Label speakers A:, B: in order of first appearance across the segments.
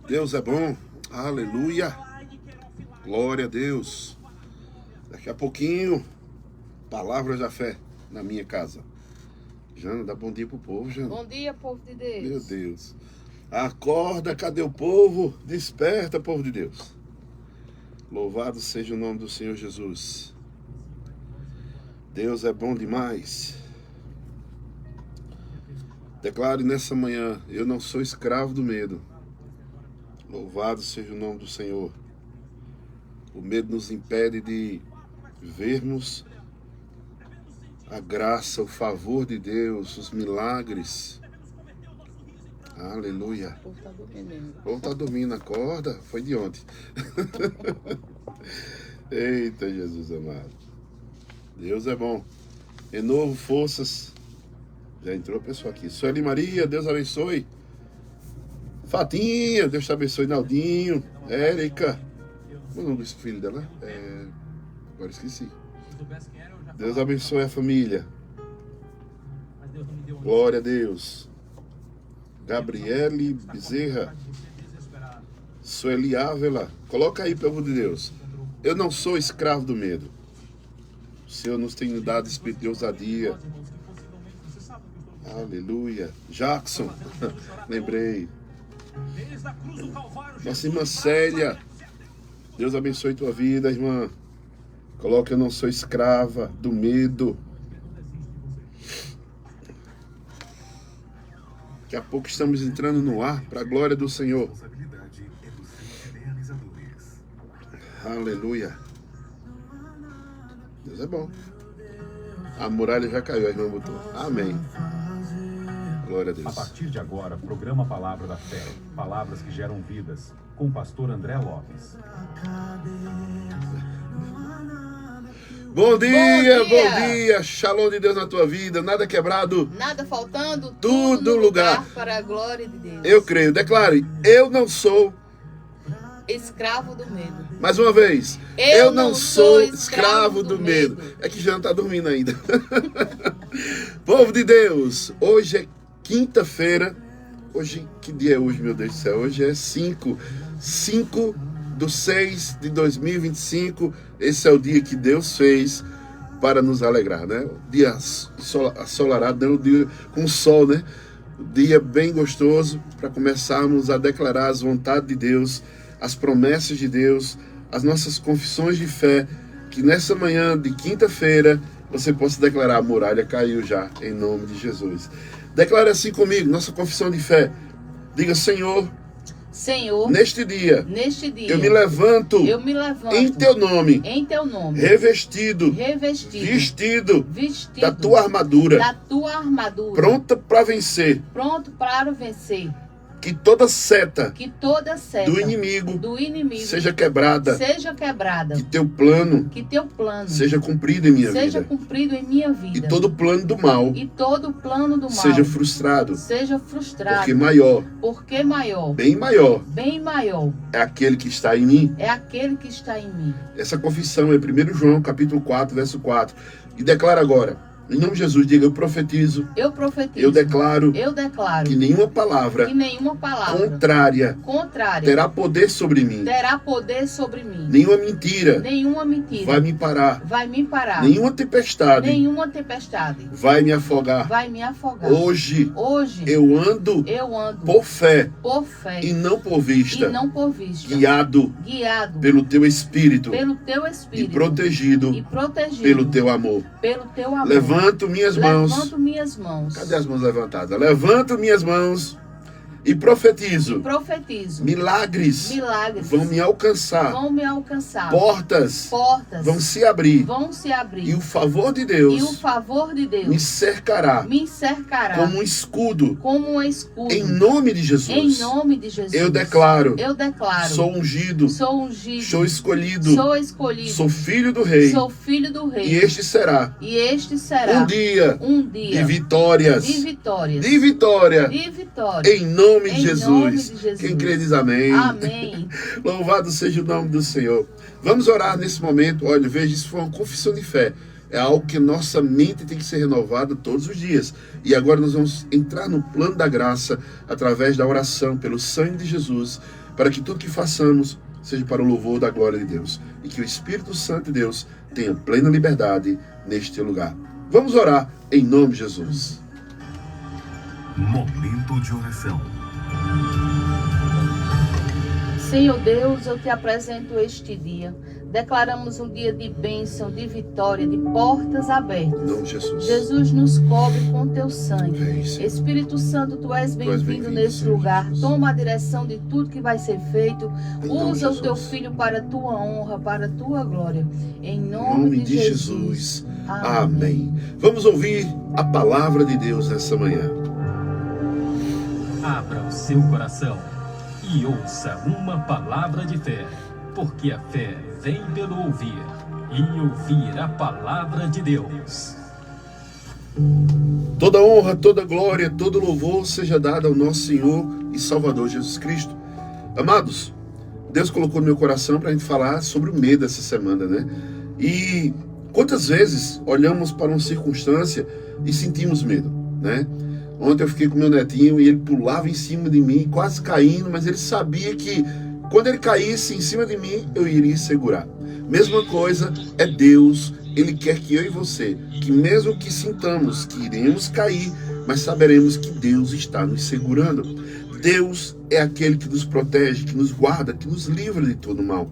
A: Deus é bom. Aleluia. Glória a Deus. Daqui a pouquinho, palavras da fé na minha casa. Jana, dá bom dia pro povo, Jana.
B: Bom dia, povo de Deus.
A: Meu Deus. Acorda, cadê o povo? Desperta, povo de Deus. Louvado seja o nome do Senhor Jesus. Deus é bom demais. Declare nessa manhã, eu não sou escravo do medo. Louvado seja o nome do Senhor. O medo nos impede de vermos a graça, o favor de Deus, os milagres. Aleluia.
B: O povo tá dormindo.
A: O povo tá dormindo, acorda. Foi de ontem. Eita, Jesus amado. Deus é bom. Renovo forças. Já entrou a pessoa aqui. Sueli Maria, Deus abençoe. Fatinha, Deus te abençoe. Naldinho, Érica. Qual é o nome desse filho dela? Agora esqueci. Deus abençoe a família. Glória a Deus. Gabriele Bezerra. Sueli Ávila. Coloca aí, povo de Deus. Eu não sou escravo do medo. O Senhor nos tem dado espírito de ousadia. Aleluia. Jackson. Lembrei. Nossa irmã Célia. Deus abençoe tua vida, irmã. Coloca, eu não sou escrava do medo. Daqui a pouco estamos entrando no ar para a glória do Senhor. Aleluia. Deus é bom. A muralha já caiu, a irmã botou. Amém. Glória a Deus.
C: A partir de agora, programa Palavra da Fé. Palavras que geram vidas. Com o pastor André Lopes.
A: Bom dia, bom dia. Shalom de Deus na tua vida. Nada quebrado.
B: Nada faltando.
A: Tudo
B: no
A: lugar.
B: Para a glória de Deus.
A: Eu creio. Declare, eu não sou
B: escravo do medo.
A: Mais uma vez. Eu não sou escravo do medo. É que já não está dormindo ainda. Povo de Deus, hoje é quinta-feira. Hoje, que dia é hoje, meu Deus do céu? Hoje é 5/6/2025. Esse é o dia que Deus fez para nos alegrar, né? O dia assolarado, né? O dia com sol, né? O dia bem gostoso para começarmos a declarar as vontades de Deus, as promessas de Deus, as nossas confissões de fé, que nessa manhã de quinta-feira você possa declarar: a muralha caiu já, em nome de Jesus. Declare assim comigo, nossa confissão de fé. Diga: Senhor, neste dia, eu me levanto em teu nome, revestido, vestido da tua armadura, pronto para vencer. Que toda seta do inimigo seja quebrada. Que teu plano seja cumprido em minha vida. E todo plano do mal seja frustrado. Porque maior, bem maior, é aquele que está em mim. Essa confissão é 1 João capítulo 4, verso 4. E declara agora. Em nome de Jesus, diga: eu profetizo. Eu declaro que nenhuma palavra contrária terá poder sobre mim. Nenhuma mentira vai me parar. Nenhuma tempestade vai me afogar. Hoje eu ando por fé e não por vista. Guiado pelo teu Espírito e protegido pelo teu amor. Levanto minhas mãos. Cadê as mãos levantadas? Levanto minhas mãos e profetizo. Milagres vão me alcançar. Portas vão se abrir. E o favor de Deus me cercará como um escudo. Em nome de Jesus. Eu declaro. Sou ungido. Sou escolhido. Sou filho do Rei. E este será um dia de vitórias. De vitória. Em nome de Jesus. Quem crê diz amém. Louvado seja o nome do Senhor. Vamos orar nesse momento. Olha, veja, isso foi uma confissão de fé. É algo que nossa mente tem que ser renovada todos os dias. E agora nós vamos entrar no plano da graça através da oração pelo sangue de Jesus, para que tudo que façamos seja para o louvor da glória de Deus. E que o Espírito Santo de Deus tenha plena liberdade neste lugar. Vamos orar em nome de Jesus.
D: Momento de oração.
B: Senhor Deus, eu te apresento este dia. Declaramos um dia de bênção, de vitória, de portas abertas.
A: Em nome de Jesus.
B: Jesus nos cobre com teu sangue.
A: Vem, Senhor.
B: Espírito Santo, tu és bem-vindo nesse
A: Senhor
B: lugar.
A: Jesus.
B: Toma a direção de tudo que vai ser feito.
A: Em nome
B: Usa
A: de
B: o teu
A: Jesus.
B: filho para a tua honra, para a tua glória. Em
A: Em
B: nome de Jesus.
A: Amém. Vamos ouvir a palavra de Deus nessa manhã.
E: Abra o seu coração e ouça uma palavra de fé, porque a fé vem pelo ouvir, e ouvir a palavra de Deus.
A: Toda honra, toda glória, todo louvor seja dado ao nosso Senhor e Salvador Jesus Cristo. Amados, Deus colocou no meu coração para a gente falar sobre o medo essa semana, né? E quantas vezes olhamos para uma circunstância e sentimos medo, né? Ontem eu fiquei com meu netinho e ele pulava em cima de mim, quase caindo, mas ele sabia que quando ele caísse em cima de mim, eu iria segurar. Mesma coisa é Deus. Ele quer que eu e você, que mesmo que sintamos que iremos cair, mas saberemos que Deus está nos segurando. Deus é aquele que nos protege, que nos guarda, que nos livra de todo mal.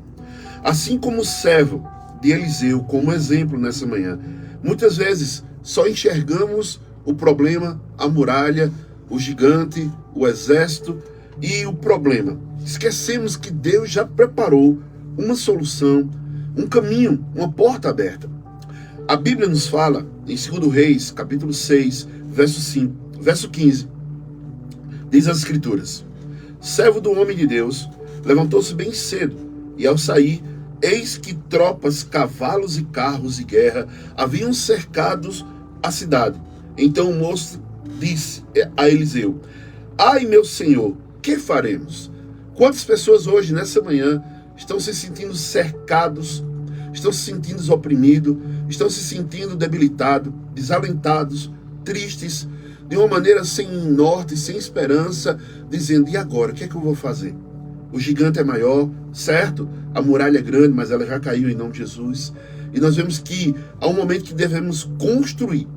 A: Assim como o servo de Eliseu, como exemplo nessa manhã, muitas vezes só enxergamos o problema, a muralha, o gigante, o exército e o problema. Esquecemos que Deus já preparou uma solução, um caminho, uma porta aberta. A Bíblia nos fala, em 2 Reis, capítulo 6, verso 15, diz as Escrituras: servo do homem de Deus levantou-se bem cedo, e ao sair, eis que tropas, cavalos e carros de guerra haviam cercados a cidade. Então o moço disse a Eliseu: ai, meu senhor, que faremos? Quantas pessoas hoje, nessa manhã, estão se sentindo cercados, estão se sentindo oprimidos, estão se sentindo debilitados, desalentados, tristes, de uma maneira sem norte, sem esperança, dizendo: e agora, o que é que eu vou fazer? O gigante é maior, certo? A muralha é grande, mas ela já caiu em nome de Jesus. E nós vemos que há um momento que devemos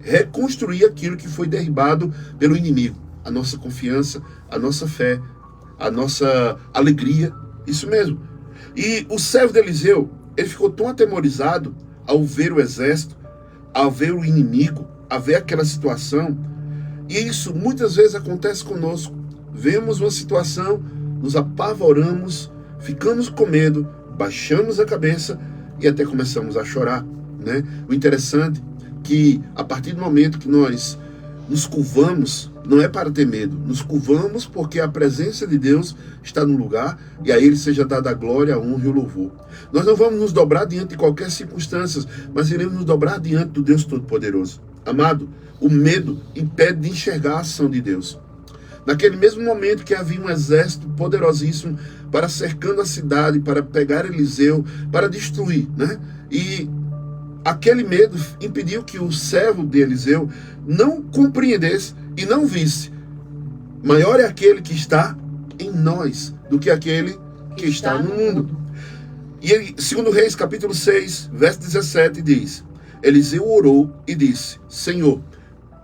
A: reconstruir aquilo que foi derribado pelo inimigo. A nossa confiança, a nossa fé, a nossa alegria, isso mesmo. E o servo de Eliseu, ele ficou tão atemorizado ao ver o exército, ao ver o inimigo, a ver aquela situação. E isso muitas vezes acontece conosco. Vemos uma situação, nos apavoramos, ficamos com medo, baixamos a cabeça e até começamos a chorar, né? O interessante é que a partir do momento que nós nos curvamos, não é para ter medo, nos curvamos porque a presença de Deus está no lugar e a Ele seja dada a glória, a honra e o louvor. Nós não vamos nos dobrar diante de qualquer circunstância, mas iremos nos dobrar diante do Deus Todo-Poderoso. Amado, o medo impede de enxergar a ação de Deus. Naquele mesmo momento que havia um exército poderosíssimo para cercando a cidade, para pegar Eliseu, para destruir, né? E aquele medo impediu que o servo de Eliseu não compreendesse e não visse: maior é aquele que está em nós do que aquele que está no mundo. E ele, 2 Reis, capítulo 6, verso 17, diz: Eliseu orou e disse: Senhor,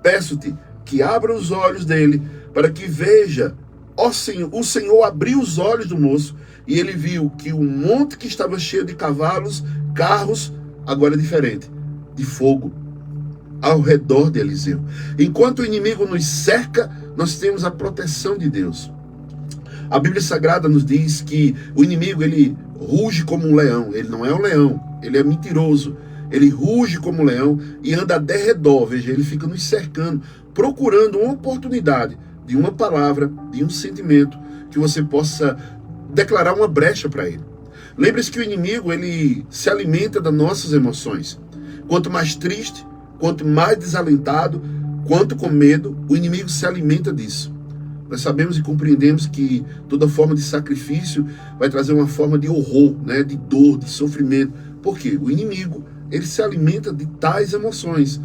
A: peço-te que abra os olhos dele para que veja. Ó Senhor, o Senhor abriu os olhos do moço e ele viu que o monte que estava cheio de cavalos, carros, agora é diferente, de fogo, ao redor de Eliseu. Enquanto o inimigo nos cerca, nós temos a proteção de Deus. A Bíblia Sagrada nos diz que o inimigo, ele ruge como um leão. Ele não é um leão, ele é mentiroso. Ele ruge como um leão e anda a derredor. Veja, ele fica nos cercando, procurando uma oportunidade de uma palavra, de um sentimento, que você possa declarar uma brecha para ele. Lembre-se que o inimigo, ele se alimenta das nossas emoções. Quanto mais triste, quanto mais desalentado, quanto com medo, o inimigo se alimenta disso. Nós sabemos e compreendemos que toda forma de sacrifício vai trazer uma forma de horror, né? De dor, de sofrimento. Por quê? O inimigo ele se alimenta de tais emoções.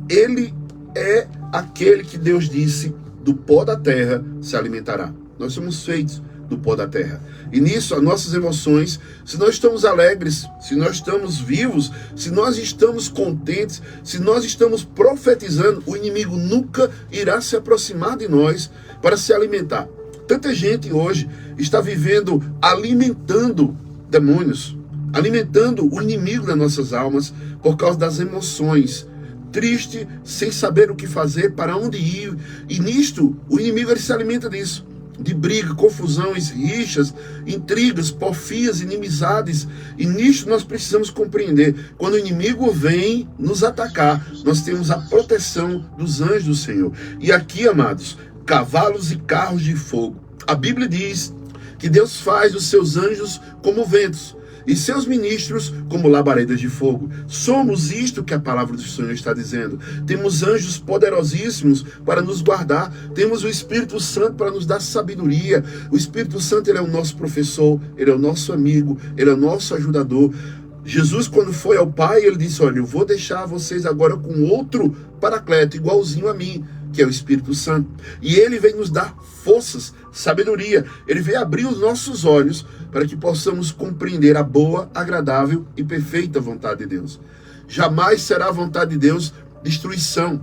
A: Ele é aquele que Deus disse, do pó da terra se alimentará. Nós somos feitos do pó da terra. E nisso, as nossas emoções, se nós estamos alegres, se nós estamos vivos, se nós estamos contentes, se nós estamos profetizando, o inimigo nunca irá se aproximar de nós para se alimentar. Tanta gente hoje está vivendo alimentando demônios, alimentando o inimigo das nossas almas por causa das emoções. Triste, sem saber o que fazer, para onde ir. E nisto, o inimigo ele se alimenta disso. De briga, confusões, rixas, intrigas, porfias, inimizades. E nisto nós precisamos compreender. Quando o inimigo vem nos atacar, nós temos a proteção dos anjos do Senhor. E aqui, amados, cavalos e carros de fogo. A Bíblia diz que Deus faz os seus anjos como ventos e seus ministros como labaredas de fogo. Somos isto que a palavra do Senhor está dizendo. Temos anjos poderosíssimos para nos guardar. Temos o Espírito Santo para nos dar sabedoria. O Espírito Santo, ele é o nosso professor, ele é o nosso amigo, ele é o nosso ajudador. Jesus, quando foi ao Pai, ele disse, olha, eu vou deixar vocês agora com outro paracleto, igualzinho a mim, que é o Espírito Santo. E ele vem nos dar forças, sabedoria. Ele vem abrir os nossos olhos para que possamos compreender a boa, agradável e perfeita vontade de Deus. Jamais será a vontade de Deus destruição,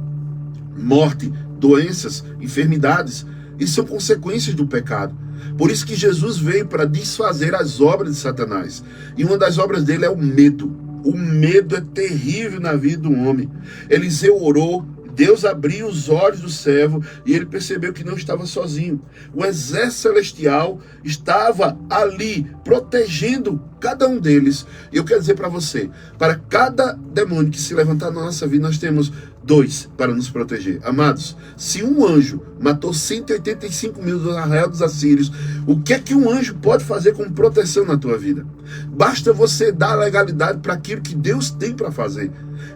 A: morte, doenças, enfermidades. Isso são consequências do pecado. Por isso que Jesus veio para desfazer as obras de Satanás. E uma das obras dele é o medo. O medo é terrível na vida do homem. Eliseu orou, Deus abriu os olhos do servo e ele percebeu que não estava sozinho. O exército celestial estava ali, protegendo cada um deles. E eu quero dizer para você, para cada demônio que se levantar na nossa vida, nós temos 2 para nos proteger. Amados, se um anjo matou 185 mil do arraial dos assírios, o que é que um anjo pode fazer como proteção na tua vida? Basta você dar legalidade para aquilo que Deus tem para fazer.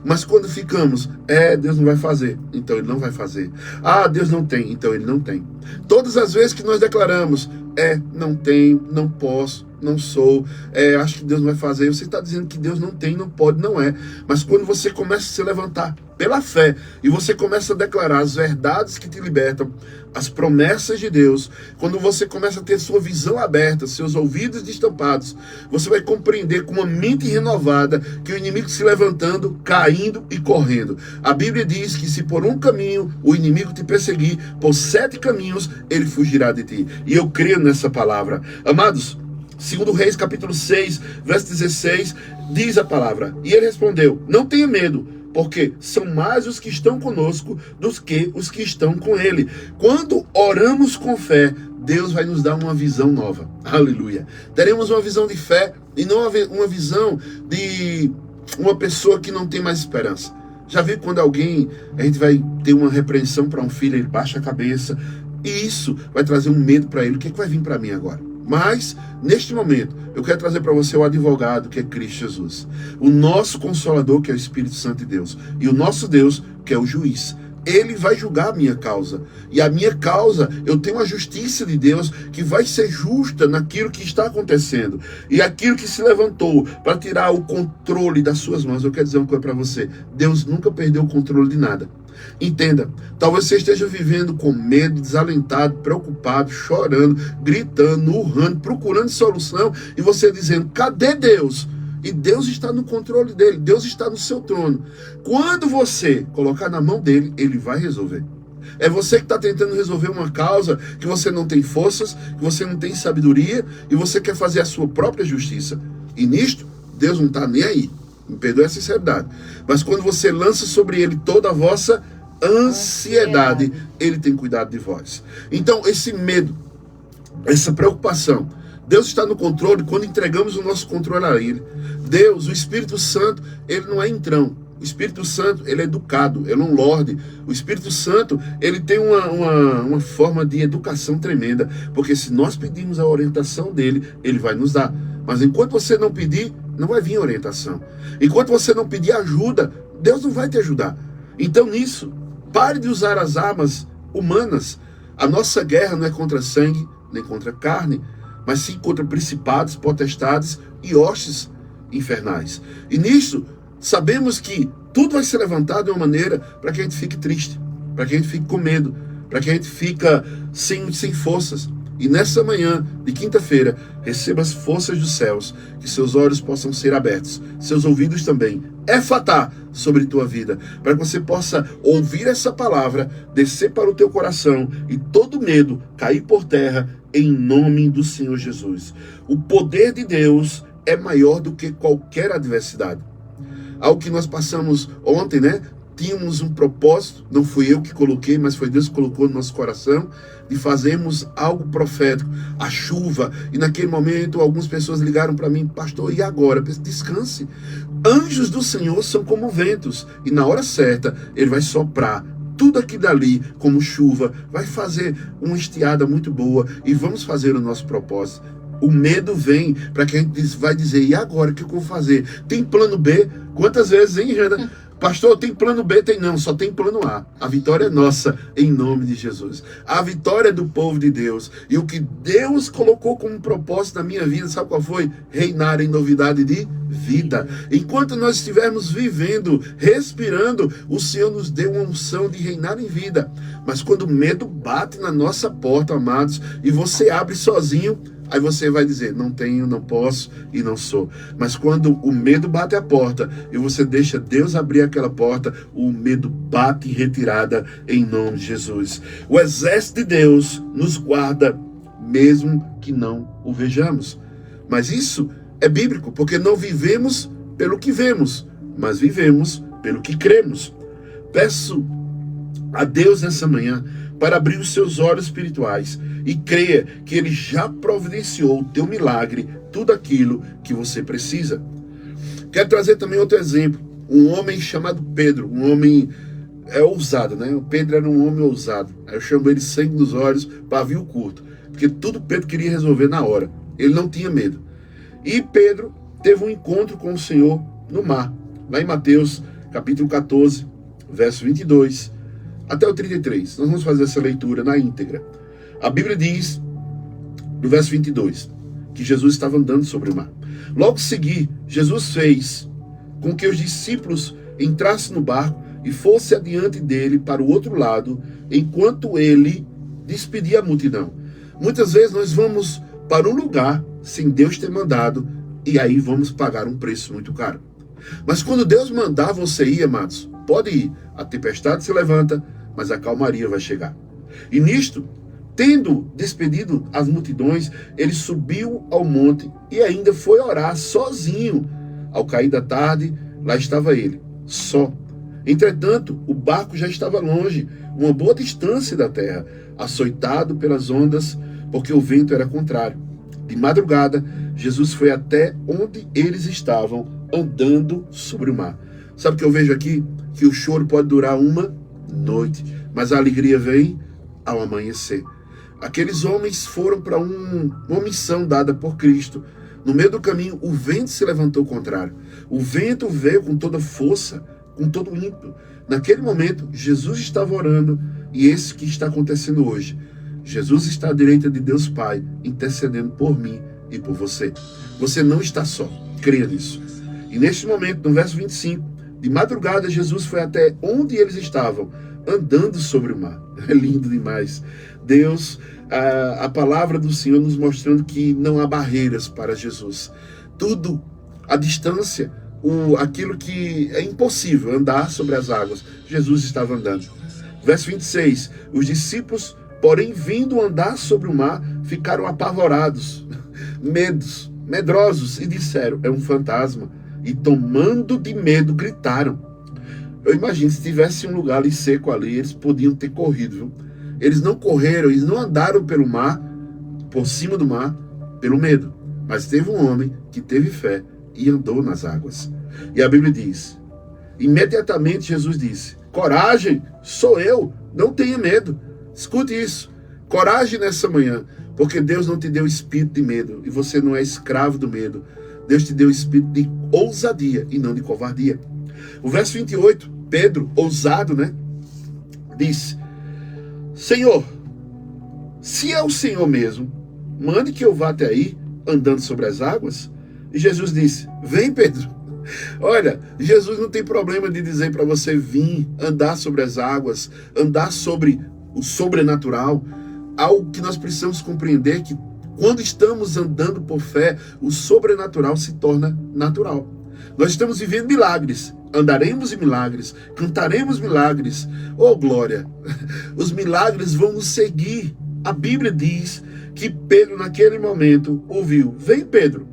A: Mas quando ficamos, Deus não vai fazer, então ele não vai fazer. Deus não tem, então ele não tem. Todas as vezes que nós declaramos, não tenho, não posso, não sou, acho que Deus não vai fazer, você está dizendo que Deus não tem, não pode, não é. Mas quando você começa a se levantar pela fé e você começa a declarar as verdades que te libertam, as promessas de Deus, quando você começa a ter sua visão aberta, seus ouvidos destampados, você vai compreender com uma mente renovada que o inimigo se levantando, caindo e correndo. A Bíblia diz que se por um caminho o inimigo te perseguir, por 7 caminhos ele fugirá de ti. E eu creio nessa palavra. Amados, 2 Reis capítulo 6, verso 16, diz a palavra, e ele respondeu, não tenha medo, porque são mais os que estão conosco do que os que estão com ele. Quando oramos com fé, Deus vai nos dar uma visão nova. Aleluia. Teremos uma visão de fé e não uma visão de uma pessoa que não tem mais esperança. Já viu quando a gente vai ter uma repreensão para um filho, ele baixa a cabeça, e isso vai trazer um medo para ele. O que vai vir para mim agora? Mas, neste momento, eu quero trazer para você o advogado, que é Cristo Jesus. O nosso Consolador, que é o Espírito Santo de Deus. E o nosso Deus, que é o juiz. Ele vai julgar a minha causa. E a minha causa, eu tenho a justiça de Deus que vai ser justa naquilo que está acontecendo. E aquilo que se levantou para tirar o controle das suas mãos. Eu quero dizer uma coisa para você. Deus nunca perdeu o controle de nada. Entenda, talvez você esteja vivendo com medo, desalentado, preocupado, chorando, gritando, urrando, procurando solução, e você dizendo, cadê Deus? E Deus está no controle dele, Deus está no seu trono. Quando você colocar na mão dele, ele vai resolver. É você que está tentando resolver uma causa que você não tem forças, que você não tem sabedoria, e você quer fazer a sua própria justiça. E nisto, Deus não está nem aí. Me perdoe a sinceridade. Mas quando você lança sobre ele toda a vossa ansiedade, ele tem cuidado de vós. Então, esse medo, essa preocupação, Deus está no controle quando entregamos o nosso controle a ele. Deus, o Espírito Santo, ele não é entrão. O Espírito Santo, ele é educado, ele é um lorde. O Espírito Santo, ele tem uma forma de educação tremenda. Porque se nós pedirmos a orientação dele, ele vai nos dar. Mas enquanto você não pedir, não vai vir orientação. Enquanto você não pedir ajuda, Deus não vai te ajudar. Então nisso, pare de usar as armas humanas. A nossa guerra não é contra sangue, nem contra carne, mas sim contra principados, potestades e hostes infernais. E nisso, Sabemos que tudo vai ser levantado de uma maneira para que a gente fique triste, para que a gente fique com medo, para que a gente fique sem forças. E nessa manhã de quinta-feira, receba as forças dos céus, que seus olhos possam ser abertos, seus ouvidos também, éfatá sobre tua vida, para que você possa ouvir essa palavra, descer para o teu coração e todo medo cair por terra em nome do Senhor Jesus. O poder de Deus é maior do que qualquer adversidade. Algo que nós passamos ontem, né? Tínhamos um propósito, não fui eu que coloquei, mas foi Deus que colocou no nosso coração, de fazermos algo profético, a chuva. E naquele momento, algumas pessoas ligaram para mim, pastor, e agora? Descanse. Anjos do Senhor são como ventos, e na hora certa, ele vai soprar tudo aqui dali, como chuva, vai fazer uma estiada muito boa, e vamos fazer o nosso propósito. O medo vem para que a gente vai dizer, e agora, o que eu vou fazer? Tem plano B? Quantas vezes, hein, Jana? Pastor, tem plano B? Tem não, só tem plano A. A vitória é nossa, em nome de Jesus. A vitória é do povo de Deus. E o que Deus colocou como propósito na minha vida, sabe qual foi? Reinar em novidade de vida. Enquanto nós estivermos vivendo, respirando, o Senhor nos deu uma unção de reinar em vida. Mas quando o medo bate na nossa porta, amados, e você abre sozinho, aí você vai dizer, não tenho, não posso e não sou. Mas quando o medo bate a porta e você deixa Deus abrir aquela porta, o medo bate em retirada em nome de Jesus. O exército de Deus nos guarda mesmo que não o vejamos. Mas isso é bíblico, porque não vivemos pelo que vemos, mas vivemos pelo que cremos. Peço a Deus nessa manhã para abrir os seus olhos espirituais e creia que Ele já providenciou o teu milagre, tudo aquilo que você precisa. Quero trazer também outro exemplo, um homem chamado Pedro, um homem ousado, né? O Pedro era um homem ousado, eu chamo ele sangue nos olhos, pavio curto, porque tudo Pedro queria resolver na hora, ele não tinha medo. E Pedro teve um encontro com o Senhor no mar, lá em Mateus capítulo 14, verso 22, até o 33, nós vamos fazer essa leitura na íntegra. A Bíblia diz, no verso 22, que Jesus estava andando sobre o mar. Logo a seguir, Jesus fez com que os discípulos entrassem no barco e fossem adiante dele para o outro lado, enquanto ele despedia a multidão. Muitas vezes nós vamos para um lugar sem Deus ter mandado, e aí vamos pagar um preço muito caro. Mas quando Deus mandar você ir, amados, pode ir. A tempestade se levanta, mas a calmaria vai chegar. E nisto, tendo despedido as multidões, ele subiu ao monte e ainda foi orar sozinho. Ao cair da tarde, lá estava ele, só. Entretanto, o barco já estava longe, uma boa distância da terra, açoitado pelas ondas, porque o vento era contrário. De madrugada, Jesus foi até onde eles estavam, andando sobre o mar. Sabe o que eu vejo aqui? Que o choro pode durar uma noite, mas a alegria vem ao amanhecer. Aqueles homens foram para uma missão dada por Cristo. No meio do caminho, o vento se levantou contrário. O vento veio com toda força, com todo ímpeto. Naquele momento, Jesus estava orando, e esse que está acontecendo hoje. Jesus está à direita de Deus Pai, intercedendo por mim e por você. Você não está só, creia nisso. E neste momento, no verso 25, de madrugada, Jesus foi até onde eles estavam, andando sobre o mar. É lindo demais. Deus, a palavra do Senhor nos mostrando que não há barreiras para Jesus. Tudo, a distância, aquilo que é impossível, andar sobre as águas, Jesus estava andando. Verso 26, os discípulos, porém, vindo andar sobre o mar, ficaram apavorados, medrosos, e disseram, é um fantasma. E tomando de medo, gritaram. Eu imagino, se tivesse um lugar ali seco ali, eles podiam ter corrido, viu? Eles não correram, eles não andaram pelo mar, por cima do mar, pelo medo. Mas teve um homem que teve fé e andou nas águas. E a Bíblia diz, imediatamente Jesus disse, coragem, sou eu, não tenha medo. Escute isso, coragem nessa manhã, porque Deus não te deu espírito de medo, e você não é escravo do medo. Deus te deu espírito de ousadia e não de covardia. O verso 28, Pedro, ousado, né? Disse, Senhor, se é o Senhor mesmo, mande que eu vá até aí, andando sobre as águas. E Jesus disse, vem Pedro. Olha, Jesus não tem problema de dizer para você vir andar sobre as águas, andar sobre o sobrenatural. Algo que nós precisamos compreender, que quando estamos andando por fé, o sobrenatural se torna natural. Nós estamos vivendo milagres, andaremos em milagres, cantaremos milagres. Oh, glória! Os milagres vão nos seguir. A Bíblia diz que Pedro, naquele momento, ouviu: vem, Pedro.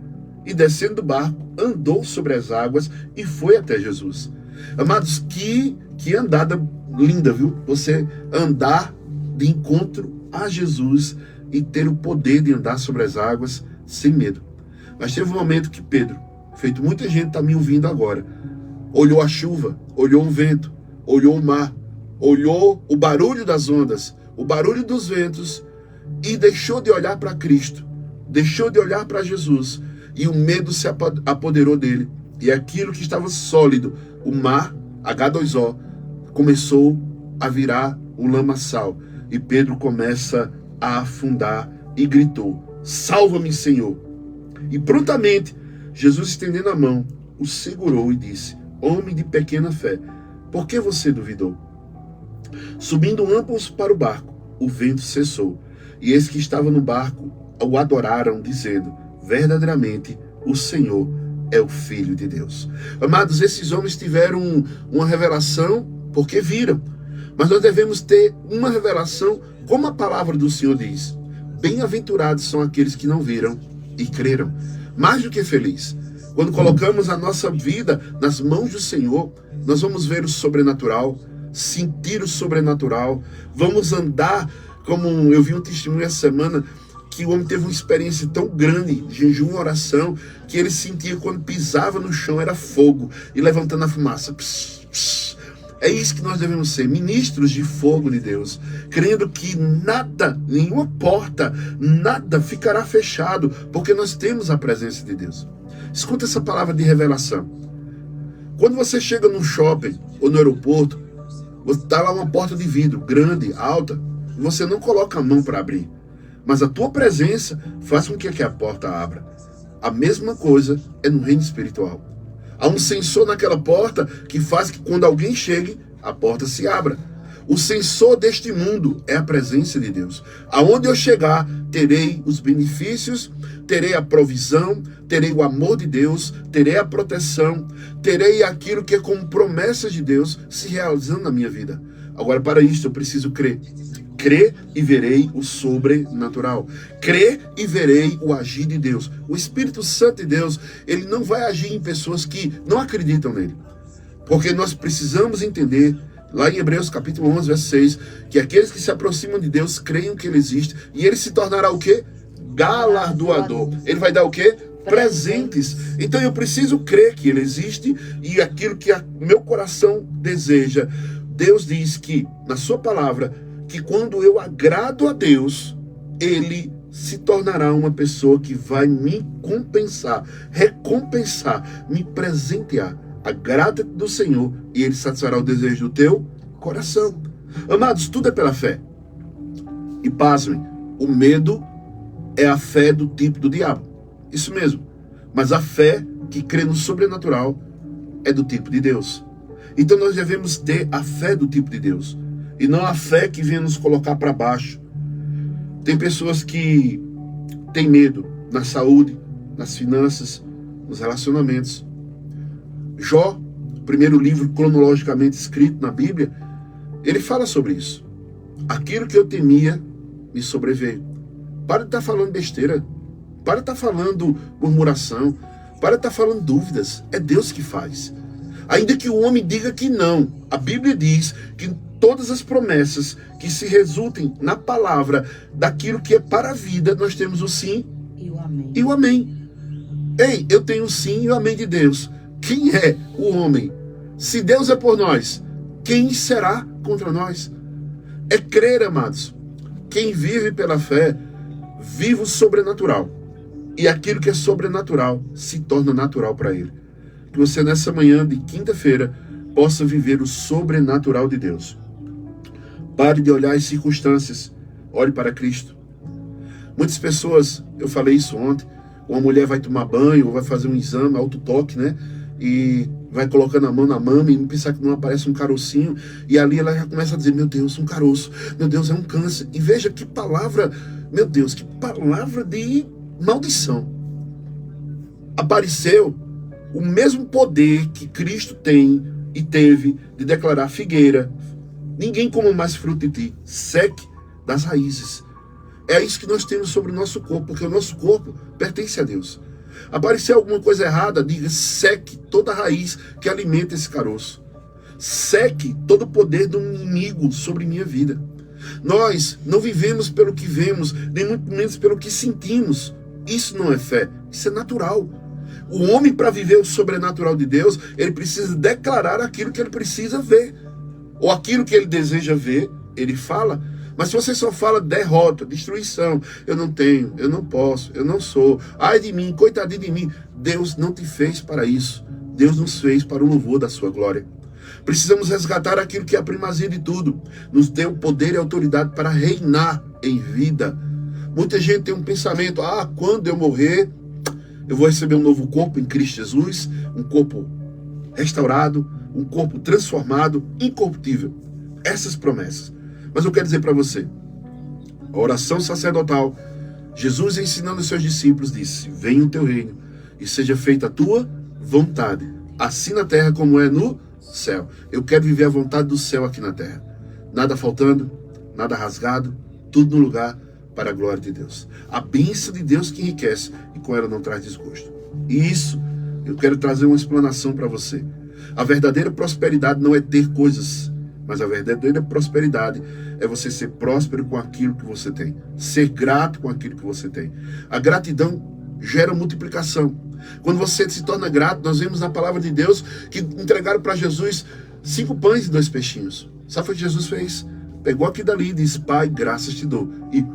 A: E descendo do barco, andou sobre as águas e foi até Jesus. Amados, que andada linda, viu? Você andar de encontro a Jesus e ter o poder de andar sobre as águas sem medo. Mas teve um momento que Pedro, feito muita gente está me ouvindo agora, olhou a chuva, olhou o vento, olhou o mar, olhou o barulho das ondas, o barulho dos ventos, e deixou de olhar para Cristo, deixou de olhar para Jesus, e o medo se apoderou dele. E aquilo que estava sólido, o mar, H2O, começou a virar um lamaçal. E Pedro começa a afundar e gritou: salva-me, Senhor. E prontamente, Jesus, estendendo a mão, o segurou e disse: homem de pequena fé, por que você duvidou? Subindo ambos para o barco, o vento cessou. E eis que estava no barco, o adoraram, dizendo: verdadeiramente, o Senhor é o Filho de Deus. Amados, esses homens tiveram uma revelação porque viram. Mas nós devemos ter uma revelação, como a palavra do Senhor diz: bem-aventurados são aqueles que não viram e creram. Mais do que feliz. Quando colocamos a nossa vida nas mãos do Senhor, nós vamos ver o sobrenatural, sentir o sobrenatural, vamos andar, como eu vi um testemunho essa semana, que o homem teve uma experiência tão grande de jejum e oração, que ele sentia quando pisava no chão era fogo, e levantando a fumaça. Pss, pss. É isso que nós devemos ser, ministros de fogo de Deus, crendo que nada, nenhuma porta, nada ficará fechado, porque nós temos a presença de Deus. Escuta essa palavra de revelação. Quando você chega num shopping ou no aeroporto, está lá uma porta de vidro, grande, alta, e você não coloca a mão para abrir, mas a tua presença faz com que a porta abra. A mesma coisa é no reino espiritual. Há um sensor naquela porta que faz que quando alguém chegue, a porta se abra. O sensor deste mundo é a presença de Deus. Aonde eu chegar, terei os benefícios, terei a provisão, terei o amor de Deus, terei a proteção, terei aquilo que é como promessas de Deus se realizando na minha vida. Agora, para isso, eu preciso crer. Crer e verei o sobrenatural. Crer e verei o agir de Deus. O Espírito Santo de Deus, ele não vai agir em pessoas que não acreditam nele. Porque nós precisamos entender, lá em Hebreus capítulo 11, verso 6, que aqueles que se aproximam de Deus creiam que ele existe, e ele se tornará o quê? Galardoador. Ele vai dar o quê? Presentes. Então eu preciso crer que ele existe, e aquilo que meu coração deseja. Deus diz que, na sua palavra, que quando eu agrado a Deus, ele se tornará uma pessoa que vai me compensar, recompensar, me presentear. Agrada do Senhor e ele satisfará o desejo do teu coração. Amados, tudo é pela fé. E pasmem, o medo é a fé do tipo do diabo. Isso mesmo. Mas a fé que crê no sobrenatural é do tipo de Deus. Então nós devemos ter a fé do tipo de Deus. E não a fé que vem nos colocar para baixo. Tem pessoas que têm medo na saúde, nas finanças, nos relacionamentos. Jó, o primeiro livro cronologicamente escrito na Bíblia, ele fala sobre isso. Aquilo que eu temia me sobreveio. Para de estar falando besteira. Para de estar falando murmuração. Para de estar falando dúvidas. É Deus que faz. Ainda que o homem diga que não, a Bíblia diz que todas as promessas que se resultem na palavra daquilo que é para a vida, nós temos o sim
B: e o amém.
A: E o amém. Ei, eu tenho o sim e o amém de Deus. Quem é o homem? Se Deus é por nós, quem será contra nós? É crer, amados. Quem vive pela fé, vive o sobrenatural. E aquilo que é sobrenatural se torna natural para ele. Que você nessa manhã de quinta-feira possa viver o sobrenatural de Deus. Pare de olhar as circunstâncias. Olhe para Cristo. Muitas pessoas, eu falei isso ontem, uma mulher vai tomar banho ou vai fazer um exame, autotoque, né? e vai colocando a mão na mama e pensar que não aparece um carocinho, e ali ela já começa a dizer, meu Deus, um caroço, meu Deus, é um câncer. E veja que palavra, meu Deus, que palavra de maldição. Apareceu o mesmo poder que Cristo tem e teve de declarar: figueira, ninguém coma mais fruto de ti, seque das raízes. É isso que nós temos sobre o nosso corpo, porque o nosso corpo pertence a Deus. Aparecer alguma coisa errada, diga: seque toda a raiz que alimenta esse caroço. Seque todo o poder do inimigo sobre minha vida. Nós não vivemos pelo que vemos, nem muito menos pelo que sentimos. Isso não é fé, isso é natural. O homem, para viver o sobrenatural de Deus, ele precisa declarar aquilo que ele precisa ver. Ou aquilo que ele deseja ver, ele fala. Mas se você só fala derrota, destruição, eu não tenho, eu não posso, eu não sou, ai de mim, coitadinho de mim, Deus não te fez para isso. Deus nos fez para o louvor da sua glória. Precisamos resgatar aquilo que é a primazia de tudo. Nos deu poder e autoridade para reinar em vida. Muita gente tem um pensamento: quando eu morrer, eu vou receber um novo corpo em Cristo Jesus, um corpo restaurado, um corpo transformado, incorruptível. Essas promessas. Mas eu quero dizer para você, a oração sacerdotal, Jesus ensinando os seus discípulos disse: venha o teu reino e seja feita a tua vontade, assim na terra como é no céu. Eu quero viver a vontade do céu aqui na terra. Nada faltando, nada rasgado, tudo no lugar para a glória de Deus. A bênção de Deus que enriquece e com ela não traz desgosto. E isso, eu quero trazer uma explanação para você. A verdadeira prosperidade não é ter coisas, mas a verdadeira prosperidade é você ser próspero com aquilo que você tem. Ser grato com aquilo que você tem. A gratidão gera multiplicação. Quando você se torna grato, nós vemos na palavra de Deus que entregaram para Jesus 5 pães e 2 peixinhos. Sabe o que Jesus fez? Pegou aqui dali e disse: Pai, graças te dou. E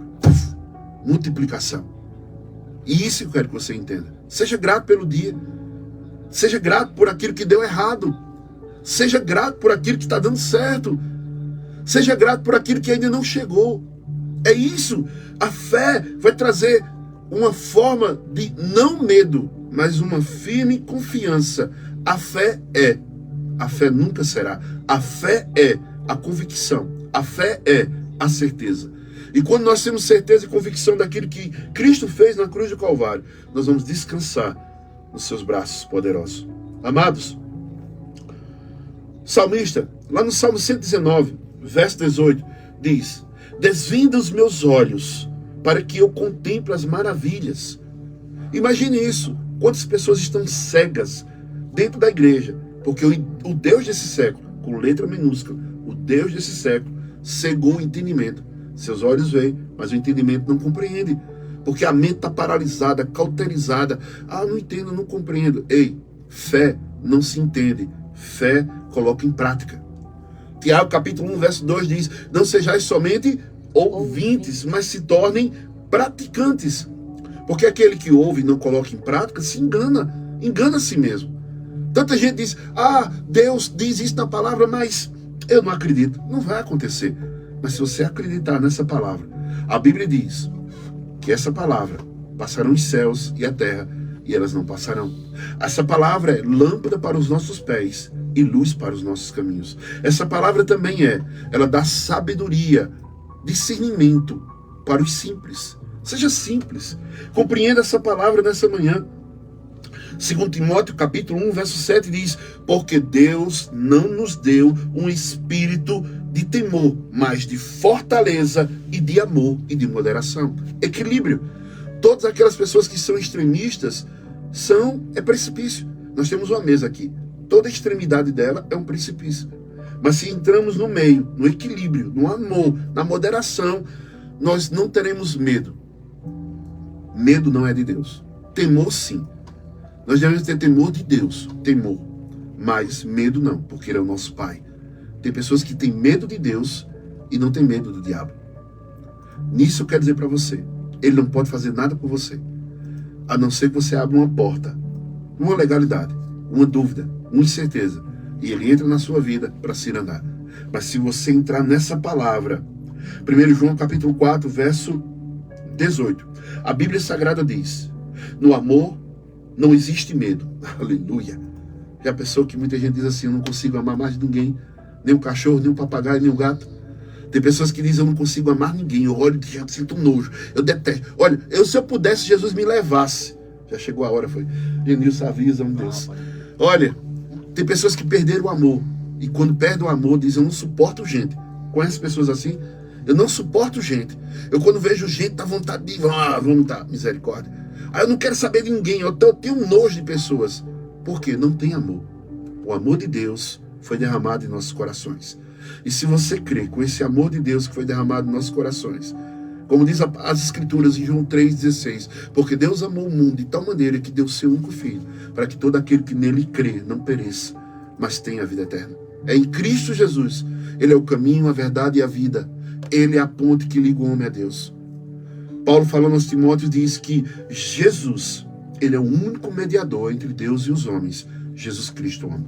A: multiplicação. E isso eu quero que você entenda. Seja grato pelo dia. Seja grato por aquilo que deu errado. Seja grato por aquilo que está dando certo. Seja grato por aquilo que ainda não chegou. É isso. A fé vai trazer uma forma de não medo, mas uma firme confiança. A fé é. A fé nunca será. A fé é a convicção. A fé é a certeza. E quando nós temos certeza e convicção daquilo que Cristo fez na cruz do Calvário, nós vamos descansar nos seus braços poderosos. Amados, salmista, lá no Salmo 119, verso 18, diz: desvenda os meus olhos para que eu contemple as maravilhas. Imagine isso. Quantas pessoas estão cegas dentro da igreja, porque o Deus desse século, com letra minúscula, o Deus desse século cegou o entendimento. Seus olhos veem, mas o entendimento não compreende. Porque a mente está paralisada, cauterizada. Não entendo, não compreendo. Ei, fé não se entende. Fé coloca em prática. Tiago capítulo 1, verso 2 diz: não sejais somente ouvintes, mas se tornem praticantes. Porque aquele que ouve e não coloca em prática se engana. Engana a si mesmo. Tanta gente diz: Deus diz isso na palavra, mas eu não acredito. Não vai acontecer. Mas se você acreditar nessa palavra, a Bíblia diz que essa palavra passarão os céus e a terra, e elas não passarão. Essa palavra é lâmpada para os nossos pés e luz para os nossos caminhos. Essa palavra também ela dá sabedoria, discernimento para os simples. Seja simples. Compreenda essa palavra nessa manhã. 2 Timóteo capítulo 1, verso 7 diz: porque Deus não nos deu um espírito de temor, mas de fortaleza e de amor e de moderação. Equilíbrio. Todas aquelas pessoas que são extremistas é precipício. Nós temos uma mesa aqui. Toda extremidade dela é um precipício. Mas se entramos no meio, no equilíbrio, no amor, na moderação, nós não teremos medo. Medo não é de Deus. Temor sim. Nós devemos ter temor de Deus. Temor. Mas medo não, porque Ele é o nosso Pai. Tem pessoas que têm medo de Deus e não têm medo do diabo. Nisso eu quero dizer para você: Ele não pode fazer nada por você, a não ser que você abra uma porta, uma legalidade, uma dúvida, uma incerteza, e Ele entra na sua vida para se andar. Mas se você entrar nessa palavra, 1 João capítulo 4, verso 18, a Bíblia Sagrada diz: no amor não existe medo. Aleluia. Já pensou que muita gente diz assim, eu não consigo amar mais ninguém, nem um cachorro, nem um papagaio, nem um gato. Tem pessoas que dizem, eu não consigo amar ninguém, eu olho e já sinto nojo, eu detesto. Olha, se eu pudesse, Jesus me levasse. Já chegou a hora, foi. Genilson avisa, um Deus. Olha, tem pessoas que perderam o amor. E quando perdem o amor, dizem, eu não suporto gente. Conhece pessoas assim? Eu não suporto gente. Eu quando vejo gente, dá vontade de vomitar, misericórdia. Aí eu não quero saber de ninguém, eu tenho nojo de pessoas. Por quê? Não tem amor. O amor de Deus foi derramado em nossos corações. E se você crê com esse amor de Deus que foi derramado em nossos corações, como diz as Escrituras em João 3,16, porque Deus amou o mundo de tal maneira que deu seu único Filho, para que todo aquele que nele crê não pereça, mas tenha a vida eterna. É em Cristo Jesus. Ele é o caminho, a verdade e a vida. Ele é a ponte que liga o homem a Deus. Paulo, falando aos Timóteos, diz que Jesus, ele é o único mediador entre Deus e os homens. Jesus Cristo, homem.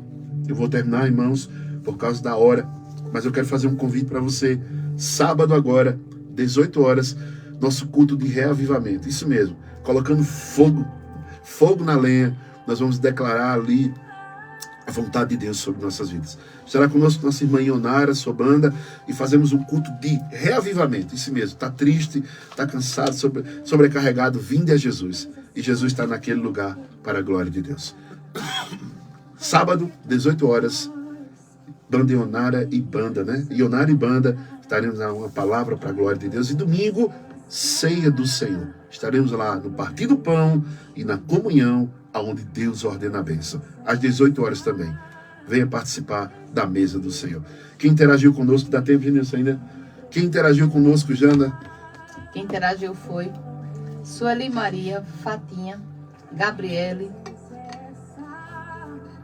A: Eu vou terminar, irmãos, por causa da hora, mas eu quero fazer um convite para você. Sábado agora, 18 horas, nosso culto de reavivamento. Isso mesmo, colocando fogo na lenha. Nós vamos declarar ali a vontade de Deus sobre nossas vidas. Estará conosco nossa irmã Ionara, sua banda, e fazemos um culto de reavivamento. Isso mesmo, está triste, está cansado, sobrecarregado, vinde a Jesus. E Jesus está naquele lugar para a glória de Deus. Sábado, 18 horas, banda Ionara e banda, né? Ionara e banda, estaremos na uma palavra para a glória de Deus. E domingo, ceia do Senhor. Estaremos lá no partir do pão e na comunhão, aonde Deus ordena a bênção. Às 18 horas também. Venha participar da mesa do Senhor. Quem interagiu conosco, dá tempo, Genilson, ainda? Quem interagiu conosco, Jana?
B: Quem interagiu foi Sueli Maria, Fatinha, Gabriele,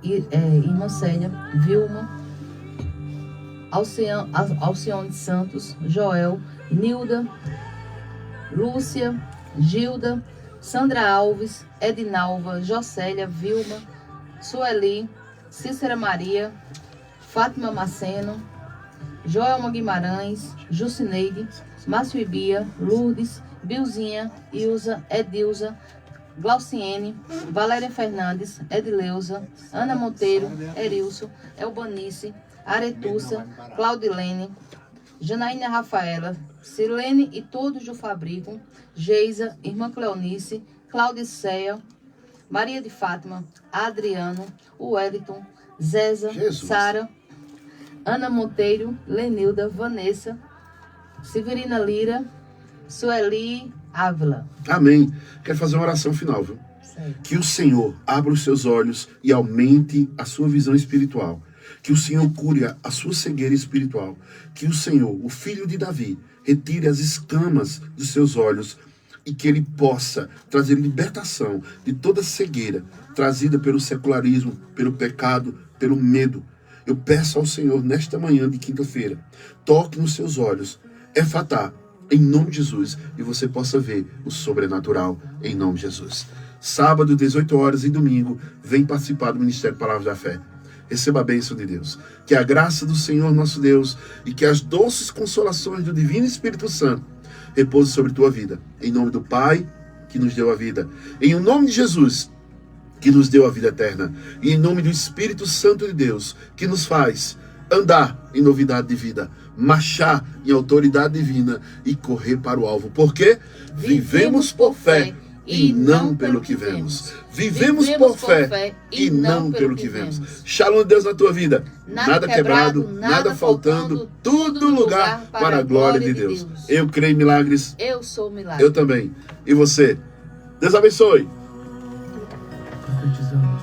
B: Irmã Célia, Vilma, Alcione Santos, Joel, Nilda, Lúcia, Gilda, Sandra Alves, Edinalva, Jocélia, Vilma, Sueli, Cícera Maria, Fátima Maceno, Joelma Guimarães, Jucineide, Márcio Ibia, Lourdes, Bilzinha, Ilza, Edilza, Glauciene, Valéria Fernandes, Edileuza, Ana Monteiro, Erilson, Elbanice, Aretussa, Claudilene, Janaína Rafaela, Silene e todos do Fabrico, Geisa, Irmã Cleonice, Claudiceia, Maria de Fátima, Adriano, Wellington, Zéza, Sara, Ana Monteiro, Lenilda, Vanessa, Severina Lira, Sueli Ávila.
A: Amém. Quero fazer uma oração final, viu?
B: Certo.
A: Que o Senhor abra os seus olhos e aumente a sua visão espiritual. Que o Senhor cure a sua cegueira espiritual. Que o Senhor, o Filho de Davi, retire as escamas dos seus olhos e que Ele possa trazer libertação de toda cegueira trazida pelo secularismo, pelo pecado, pelo medo. Eu peço ao Senhor, nesta manhã de quinta-feira, toque nos seus olhos, efatá, em nome de Jesus, e você possa ver o sobrenatural em nome de Jesus. Sábado, 18 horas e domingo, vem participar do Ministério Palavras da Fé. Receba a bênção de Deus. Que a graça do Senhor nosso Deus e que as doces consolações do Divino Espírito Santo repouse sobre tua vida. Em nome do Pai, que nos deu a vida. Em nome de Jesus, que nos deu a vida eterna. E em nome do Espírito Santo de Deus, que nos faz andar em novidade de vida, marchar em autoridade divina e correr para o alvo. Porque vivemos por fé e não pelo que vemos. Vivemos por fé e não pelo que vemos. Shalom, Deus, na tua vida. Nada quebrado, nada faltando, tudo lugar para a glória de Deus. Eu creio em milagres.
B: Eu sou milagre.
A: Eu também. E você? Deus abençoe.
D: Profetizamos.